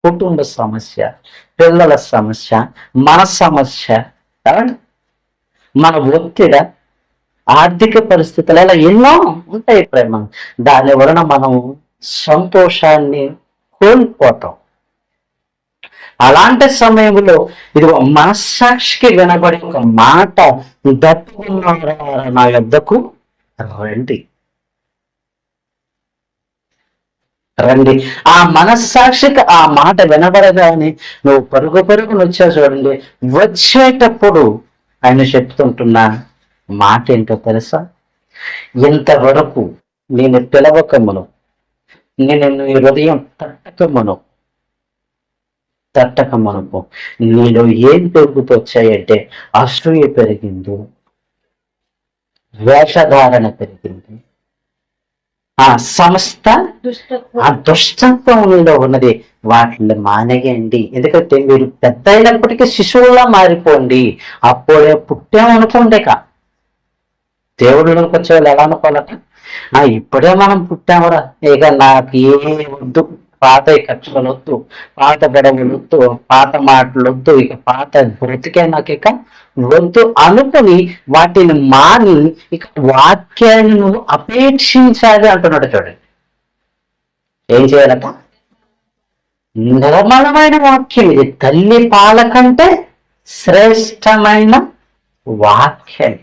కుటుంబ సమస్య, పిల్లల సమస్య, మన సమస్య, ఏమండి? మన ఒత్తిడి, ఆర్థిక పరిస్థితులు, ఇలా ఎన్నో ఉంటాయి ప్రేమ. దాని వలన మనం సంతోషాన్ని కోల్పోతాం. అలాంటి సమయంలో ఇదిగో మనస్సాక్షికి వినబడే ఒక మాట, దప్పుకున్నారా నా యొద్దకు రండి, రండి. ఆ మనస్సాక్షికి ఆ మాట వినబడగానే నువ్వు పరుగు పరుగును వచ్చావు చూడండి. వచ్చేటప్పుడు ఆయన చెప్తుంటున్న మాట ఏంటో తెలుసా? ఇంతవరకు నేను పిలవకమును, నేను నీ హృదయం తట్టకమునుపు నీలో ఏం పెరుగుతూ వచ్చాయంటే అసూయ పెరిగింది, వేషధారణ పెరిగింది, ఆ సమస్త ఆ దుష్టత్వంలో ఉన్నది. వాటిని మానేయండి. ఎందుకంటే మీరు పెద్ద అయినప్పటికీ శిశువులా మారిపోండి. అప్పుడే పుట్టామనుకోండి. దేవుడిలోకి వచ్చే వాళ్ళు ఎలా అనుకోవాలట? ఇప్పుడే మనం పుట్టామురా, ఇక నాకు ఏ వద్దు, పాత కక్షలు వద్దు, పాత గడవలు వద్దు, పాత మాటలు వద్దు, ఇక పాత బ్రతికే నాకు ఇక వద్దు అనుకుని వాటిని మాని ఇక వాక్యాన్ని నువ్వు అపేక్షించాలి అంటున్నాడు. చూడండి, ఏం చేయాలట? నిర్మలమైన వాక్యం ఇది. తల్లి పాల కంటే శ్రేష్టమైన వాక్యం.